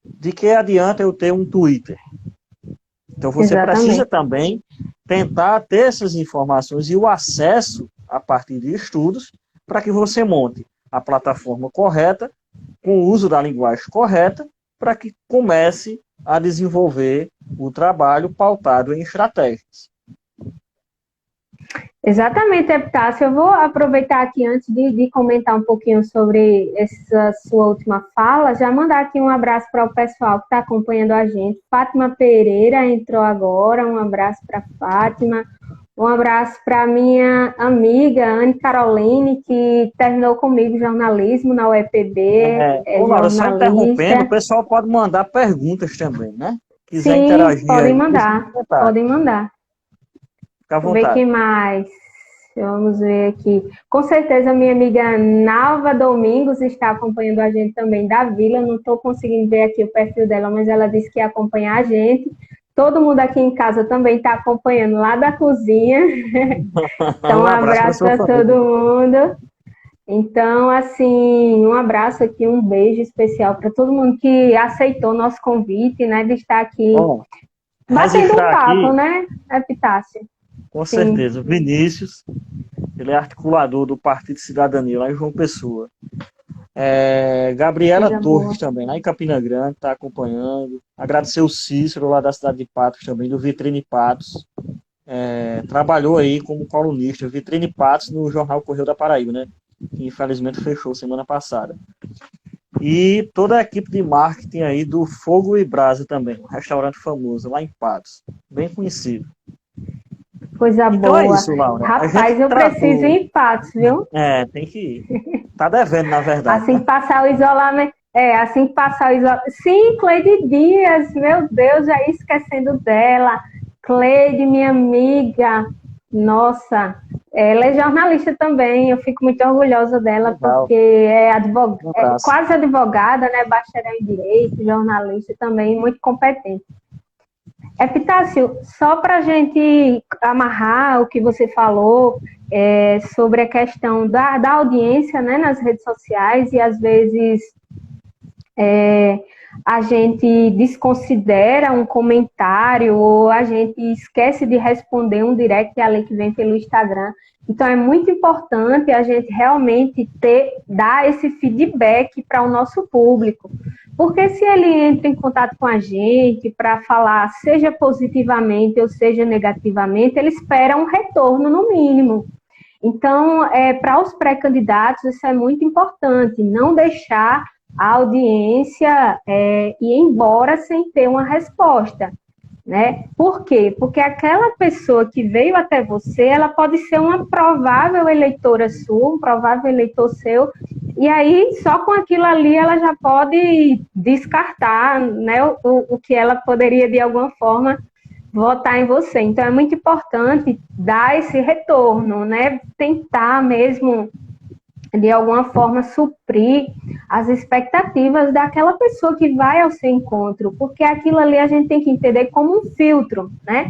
De que adianta eu ter um Twitter? Então você precisa também tentar ter essas informações e o acesso a partir de estudos para que você monte a plataforma correta, com o uso da linguagem correta, para que comece a desenvolver o trabalho pautado em estratégias. Exatamente, Epitácio. Eu vou aproveitar aqui antes de comentar um pouquinho sobre essa sua última fala, já mandar aqui um abraço para o pessoal que está acompanhando a gente. Fátima Pereira entrou agora, um abraço para Fátima. Um abraço para minha amiga Anne Caroline, que terminou comigo jornalismo na UEPB, é Ô, Laura, só interrompendo, o jornalista. pessoal pode mandar perguntas também, né? Quiser Sim, interagir podem aí, deixa nos mandar, comentários. podem mandar. Fica à Deixa eu ver vontade. quem mais. Vamos ver aqui. Com certeza, minha amiga Nalva Domingos está acompanhando a gente também da Vila. Não estou conseguindo ver aqui o perfil dela, mas ela disse que ia acompanhar a gente. Todo mundo aqui em casa também está acompanhando lá da cozinha. Então, Um um abraço para abraço sua para todo família. mundo. Então, assim, um abraço aqui, um beijo especial para todo mundo que aceitou nosso convite, né, de estar aqui Bom, batendo um registrar papo, aqui, né, Epitácio? com Sim, certeza, Vinícius, ele é articulador do Partido Cidadania lá em João Pessoa. Gabriela coisa boa. Torres também, lá em Campina Grande, está acompanhando. Agradecer o Cícero, lá da cidade de Patos também, do Vitrine Patos. Trabalhou aí como colunista, Vitrine Patos, no jornal Correio da Paraíba, né? Que infelizmente fechou semana passada. E toda a equipe de marketing aí do Fogo e Brasa também, um restaurante famoso lá em Patos, bem conhecido. Coisa Então é boa. isso, Laura. A gente Rapaz, eu preciso tratou. ir em Patos, viu? Tem que ir. Tá devendo, na verdade, Assim né? que passar o isolamento. Assim que passar o isolamento. Sim, Cleide Dias, meu Deus, já ia esquecendo dela. Cleide, minha amiga. Nossa, ela é jornalista também. Eu fico muito orgulhosa dela, Legal. porque Um abraço. quase advogada, né? Bacharel em Direito, jornalista também, muito competente. Epitácio, só para a gente amarrar o que você falou sobre a questão da audiência, né, nas redes sociais, e às vezes a gente desconsidera um comentário ou a gente esquece de responder um direct ali que vem pelo Instagram. Então é muito importante a gente realmente dar esse feedback para o nosso público. Porque se ele entra em contato com a gente para falar, seja positivamente ou seja negativamente, ele espera um retorno no mínimo. Então, para os pré-candidatos, isso é muito importante, não deixar a audiência ir embora sem ter uma resposta. Né? Por quê? Porque aquela pessoa que veio até você, ela pode ser uma provável eleitora sua, um provável eleitor seu, e aí só com aquilo ali ela já pode descartar, né, o que ela poderia de alguma forma votar em você. Então é muito importante dar esse retorno, né? Tentar mesmo de alguma forma suprir as expectativas daquela pessoa que vai ao seu encontro, porque aquilo ali a gente tem que entender como um filtro, né?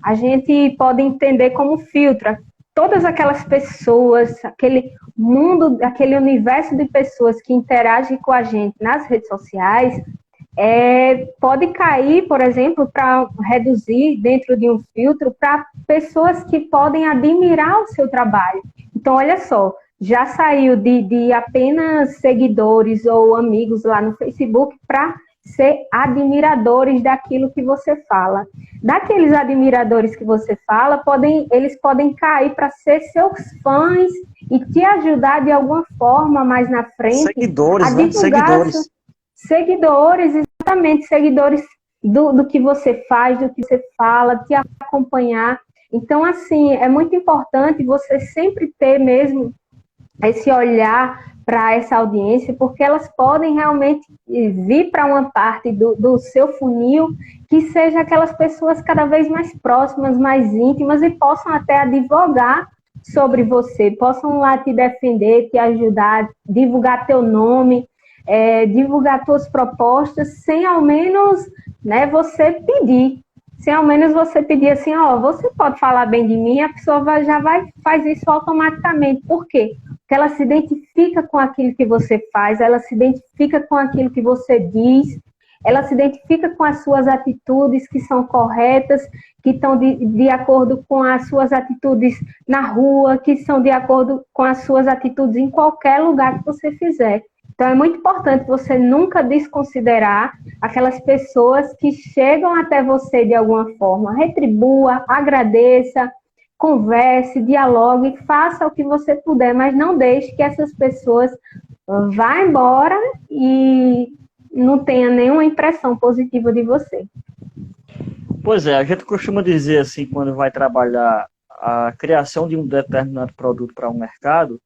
A gente pode entender como filtro todas aquelas pessoas, aquele mundo, aquele universo de pessoas que interagem com a gente nas redes sociais, pode cair, por exemplo, para reduzir dentro de um filtro para pessoas que podem admirar o seu trabalho. Então, olha só, já saiu de apenas seguidores ou amigos lá no Facebook para ser admiradores daquilo que você fala. Daqueles admiradores que você fala, eles podem cair para ser seus fãs e te ajudar de alguma forma mais na frente a Seguidores, né? divulgar Seguidores. seguidores, exatamente, seguidores do que você faz, do que você fala, te acompanhar. Então, assim, é muito importante você sempre ter mesmo esse olhar para essa audiência, porque elas podem realmente vir para uma parte do seu funil que seja aquelas pessoas cada vez mais próximas, mais íntimas e possam até advogar sobre você, possam lá te defender, te ajudar, divulgar teu nome, divulgar tuas propostas, sem ao menos, né, você pedir. Se ao menos você pedir assim, você pode falar bem de mim, a pessoa faz isso automaticamente. Por quê? Porque ela se identifica com aquilo que você faz, ela se identifica com aquilo que você diz, ela se identifica com as suas atitudes que são corretas, que estão de acordo com as suas atitudes na rua, que são de acordo com as suas atitudes em qualquer lugar que você fizer. Então, é muito importante você nunca desconsiderar aquelas pessoas que chegam até você de alguma forma. Retribua, agradeça, converse, dialogue, faça o que você puder, mas não deixe que essas pessoas vá embora e não tenha nenhuma impressão positiva de você. Pois é, a gente costuma dizer assim, quando vai trabalhar a criação de um determinado produto para o mercado,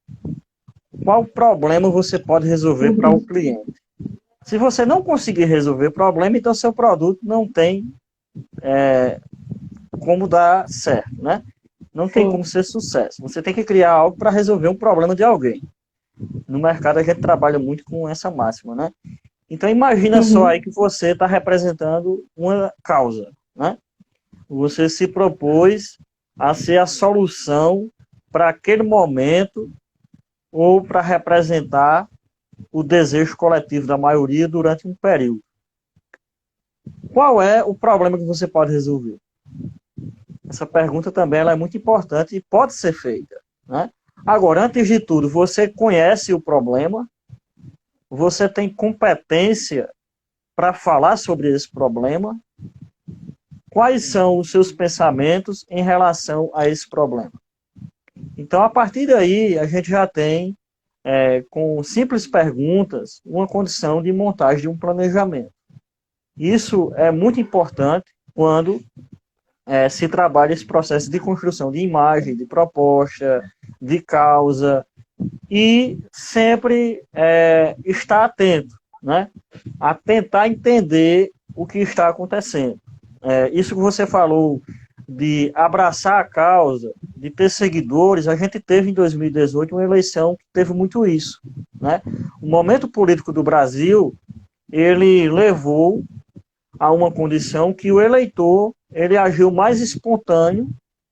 qual problema você pode resolver para o cliente. Se você não conseguir resolver o problema, então seu produto não tem como dar certo, né? Não tem como ser sucesso. Você tem que criar algo para resolver um problema de alguém. No mercado a gente trabalha muito com essa máxima, né? Então imagina só aí que você está representando uma causa, né? Você se propôs a ser a solução para aquele momento ou para representar o desejo coletivo da maioria durante um período. Qual é o problema que você pode resolver? Essa pergunta também ela é muito importante e pode ser feita, né? Agora, antes de tudo, você conhece o problema, você tem competência para falar sobre esse problema, quais são os seus pensamentos em relação a esse problema. Então, a partir daí, a gente já tem, com simples perguntas, uma condição de montagem de um planejamento. Isso é muito importante quando se trabalha esse processo de construção de imagem, de proposta, de causa, e sempre estar atento, né, a tentar entender o que está acontecendo. Isso que você falou de abraçar a causa, de ter seguidores, a gente teve em 2018 uma eleição que teve muito isso, né? O momento político do Brasil, ele levou a uma condição que o eleitor ele agiu mais espontâneo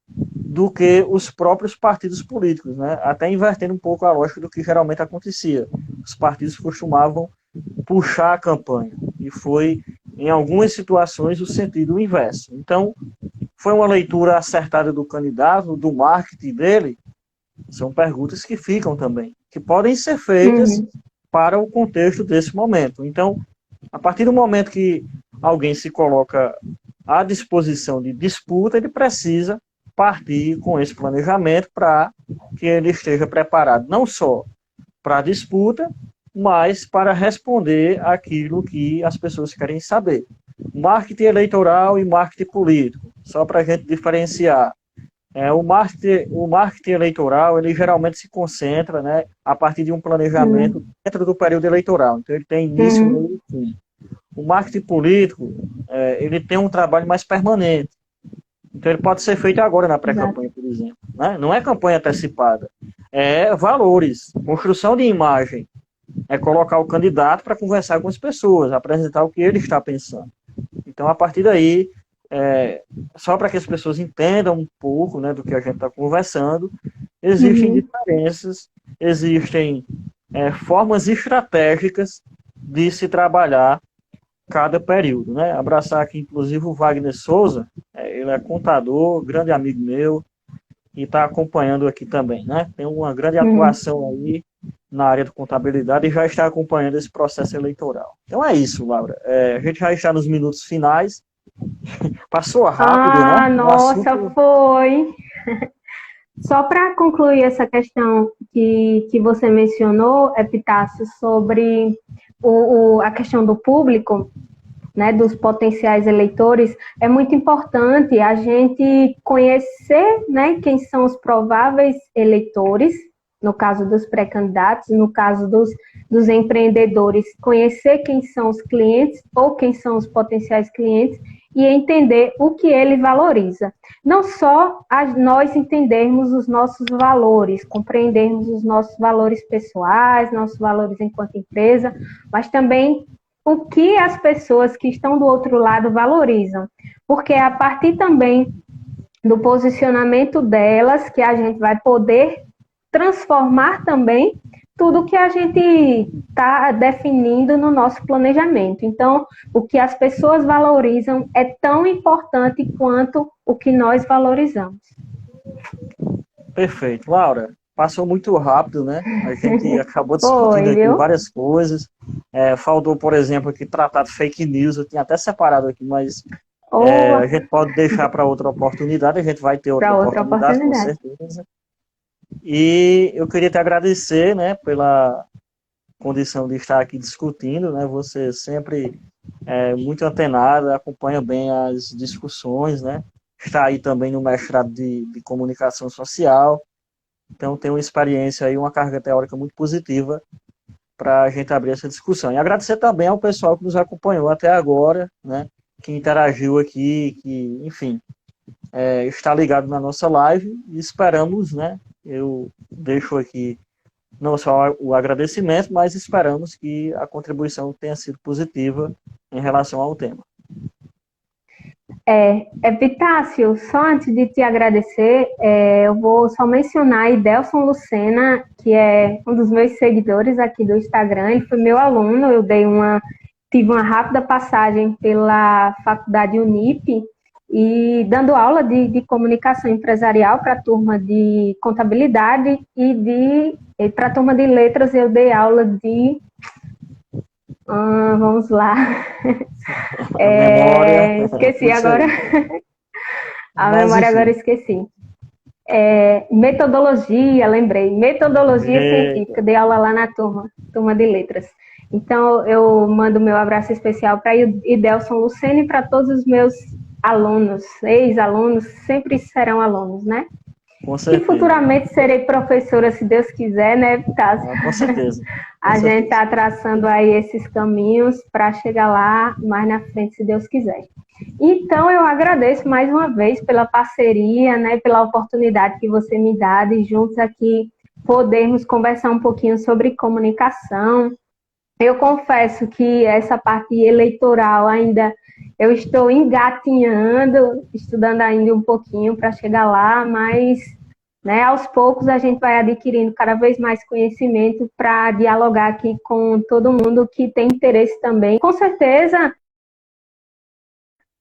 do que os próprios partidos políticos, né? Até invertendo um pouco a lógica do que geralmente acontecia. Os partidos costumavam puxar a campanha, e foi, em algumas situações, o sentido inverso. Então, foi uma leitura acertada do candidato, do marketing dele? São perguntas que ficam também, que podem ser feitas para o contexto desse momento. Então, a partir do momento que alguém se coloca à disposição de disputa, ele precisa partir com esse planejamento para que ele esteja preparado não só para a disputa, mas para responder aquilo que as pessoas querem saber. Marketing eleitoral e marketing político, só para a gente diferenciar. O marketing eleitoral, ele geralmente se concentra, né, a partir de um planejamento dentro do período eleitoral. Então, ele tem início, meio e fim. O marketing político, ele tem um trabalho mais permanente. Então, ele pode ser feito agora na pré-campanha, por exemplo, né? Não é campanha antecipada. É valores, construção de imagem. É colocar o candidato para conversar com as pessoas, apresentar o que ele está pensando. Então, a partir daí, só para que as pessoas entendam um pouco, né, do que a gente está conversando, existem diferenças, existem formas estratégicas de se trabalhar cada período, né? Abraçar aqui, inclusive, o Wagner Souza, ele é contador, grande amigo meu, e está acompanhando aqui também, né? Tem uma grande atuação aí na área de contabilidade e já está acompanhando esse processo eleitoral. Então é isso, Laura. A gente já está nos minutos finais. Passou rápido, né? Nossa, foi. Só para concluir essa questão que você mencionou, Epitácio, sobre a questão do público, né, dos potenciais eleitores, é muito importante a gente conhecer, né, quem são os prováveis eleitores, no caso dos pré-candidatos, no caso dos empreendedores, conhecer quem são os clientes ou quem são os potenciais clientes e entender o que ele valoriza. Não só nós entendermos os nossos valores, compreendermos os nossos valores pessoais, nossos valores enquanto empresa, mas também o que as pessoas que estão do outro lado valorizam. Porque é a partir também do posicionamento delas que a gente vai poder transformar também tudo que a gente está definindo no nosso planejamento. Então, o que as pessoas valorizam é tão importante quanto o que nós valorizamos. Perfeito. Laura, passou muito rápido, né? A gente acabou discutindo aqui várias coisas. Faltou, por exemplo, aqui tratar de fake news. Eu tinha até separado aqui, mas a gente pode deixar para outra oportunidade. A gente vai ter outra oportunidade, com certeza. E eu queria te agradecer, né, pela condição de estar aqui discutindo, né? Você sempre muito antenada, acompanha bem as discussões, né? está aí também no mestrado de comunicação social. Então, tem uma experiência aí, uma carga teórica muito positiva para a gente abrir essa discussão. E agradecer também ao pessoal que nos acompanhou até agora, né, que interagiu aqui, que, enfim, está ligado na nossa live e esperamos, né, eu deixo aqui não só o agradecimento, mas esperamos que a contribuição tenha sido positiva em relação ao tema. Epitácio, só antes de te agradecer, eu vou só mencionar Idelson Lucena, que é um dos meus seguidores aqui do Instagram. Ele foi meu aluno, tive uma rápida passagem pela faculdade Unip e dando aula de comunicação empresarial para a turma de contabilidade e para a turma de letras eu dei aula de... vamos lá. Memória. Esqueci agora. A memória agora esqueci. Metodologia, lembrei. Metodologia científica. Dei aula lá na turma de letras. Então, eu mando meu abraço especial para Idelson Lucena e para todos os meus alunos, ex-alunos, sempre serão alunos, né? Com certeza. E futuramente serei professora, se Deus quiser, né, Epitácio? Com certeza. A gente está traçando aí esses caminhos para chegar lá mais na frente, se Deus quiser. Então, eu agradeço mais uma vez pela parceria, né, pela oportunidade que você me dá de juntos aqui podermos conversar um pouquinho sobre comunicação. Eu confesso que essa parte eleitoral ainda eu estou engatinhando, estudando ainda um pouquinho para chegar lá, mas, né, aos poucos a gente vai adquirindo cada vez mais conhecimento para dialogar aqui com todo mundo que tem interesse também. Com certeza,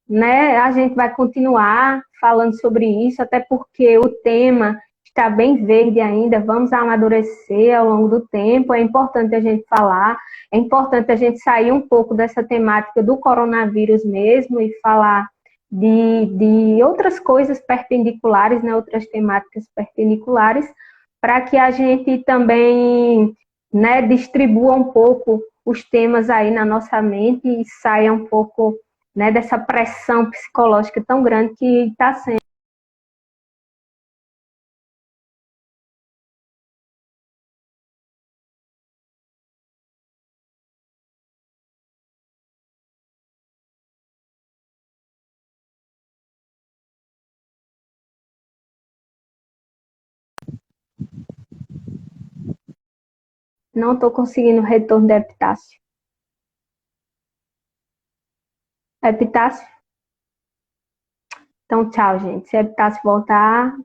né, a gente vai continuar falando sobre isso, até porque o tema está bem verde ainda, vamos amadurecer ao longo do tempo, é importante a gente falar, é importante a gente sair um pouco dessa temática do coronavírus mesmo e falar de outras coisas perpendiculares, né, outras temáticas perpendiculares, para que a gente também, né, distribua um pouco os temas aí na nossa mente e saia um pouco, né, dessa pressão psicológica tão grande que está sendo. Não estou conseguindo o retorno do Epitácio. Epitácio? Então, tchau, gente. Se Epitácio voltar,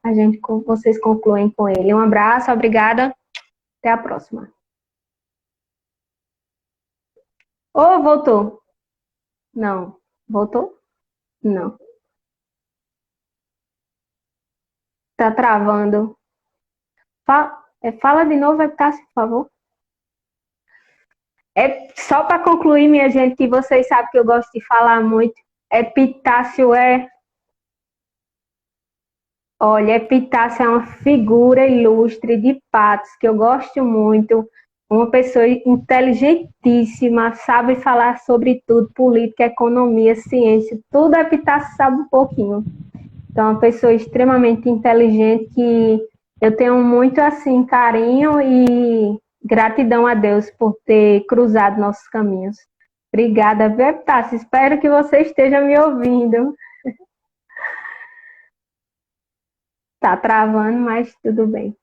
vocês concluem com ele. Um abraço, obrigada. Até a próxima. Voltou? Não. Voltou? Não. Tá travando. Fala de novo, Epitácio, por favor. Só para concluir, minha gente, que vocês sabem que eu gosto de falar muito. Epitácio Olha, Epitácio é uma figura ilustre de Patos, que eu gosto muito. Uma pessoa inteligentíssima, sabe falar sobre tudo, política, economia, ciência, tudo Epitácio sabe um pouquinho. Então, uma pessoa extremamente inteligente que eu tenho muito, assim, carinho e gratidão a Deus por ter cruzado nossos caminhos. Obrigada, viu, Epitácio? Espero que você esteja me ouvindo. Tá travando, mas tudo bem.